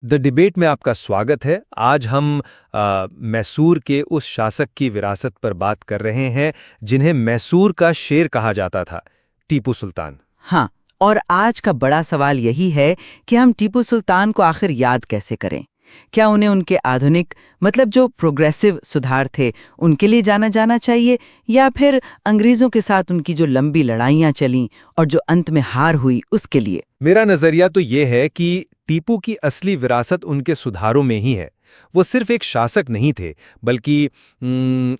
The debate में आपका स्वागत है। आज हम मैसूर के उस शासक की विरासत पर बात कर रहे हैं जिन्हें मैसूर का शेर कहा जाता था, टीपू सुल्तान। हाँ, और आज का बड़ा सवाल यही है कि हम टीपू सुल्तान को आखिर याद कैसे करें। क्या उन्हें उनके आधुनिक मतलब जो प्रोग्रेसिव सुधार थे उनके लिए जाना जाना चाहिए, या फिर अंग्रेज़ों के साथ उनकी जो लंबी लड़ाइयाँ चलीं और जो अंत में हार हुई उसके लिए? मेरा नज़रिया तो ये है कि टीपू की असली विरासत उनके सुधारों में ही है। वो सिर्फ एक शासक नहीं थे, बल्कि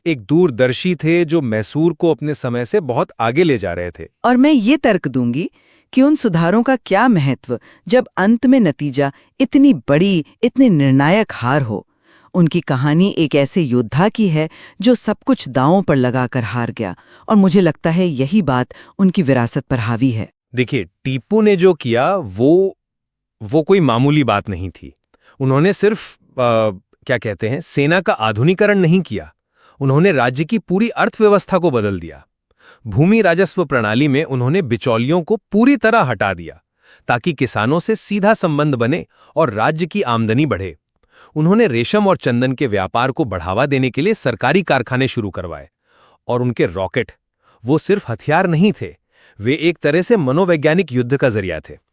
एक दूरदर्शी थे जो मैसूर को अपने समय से बहुत आगे ले जा रहे थे। और मैं ये तर्क दूंगी कि उन सुधारों का क्या महत्व जब अंत में नतीजा इतनी बड़ी, इतनी निर्णायक हार हो। उनकी कहानी एक ऐसे योद्धा की है जो सब कुछ दांवों पर लगाकर हार गया, और मुझे लगता है यही बात उनकी विरासत पर हावी है। देखिए, टीपू ने जो किया वो कोई मामूली बात नहीं थी। उन्होंने सिर्फ क्या कहते हैं, सेना का आधुनिकीकरण नहीं किया, उन्होंने राज्य की पूरी अर्थव्यवस्था को बदल दिया। भूमि राजस्व प्रणाली में उन्होंने बिचौलियों को पूरी तरह हटा दिया ताकि किसानों से सीधा संबंध बने और राज्य की आमदनी बढ़े। उन्होंने रेशम और चंदन के व्यापार को बढ़ावा देने के लिए सरकारी कारखाने शुरू करवाए। और उनके रॉकेट, वो सिर्फ हथियार नहीं थे, वे एक तरह से मनोवैज्ञानिक युद्ध का जरिया थे।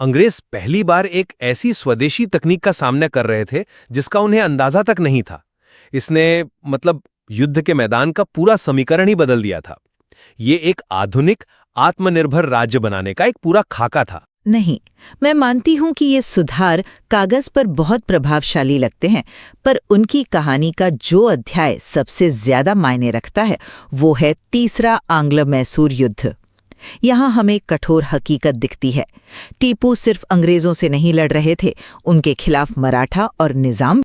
अंग्रेज पहली बार एक ऐसी स्वदेशी तकनीक का सामना कर रहे थे जिसका उन्हें अंदाजा तक नहीं था। इसने युद्ध के मैदान का पूरा समीकरण ही बदल दिया था। ये एक आधुनिक आत्मनिर्भर राज्य बनाने का एक पूरा खाका था। नहीं, मैं मानती हूँ कि ये सुधार कागज पर बहुत प्रभावशाली लगते हैं, पर उनकी कहानी का जो अध्याय सबसे ज्यादा मायने रखता है वो है तीसरा आंग्ल मैसूर युद्ध। यहाँ हमें कठोर हकीकत दिखती है। टीपू सिर्फ अंग्रेजों से नहीं लड़ रहे थे, उनके खिलाफ मराठा और निजाम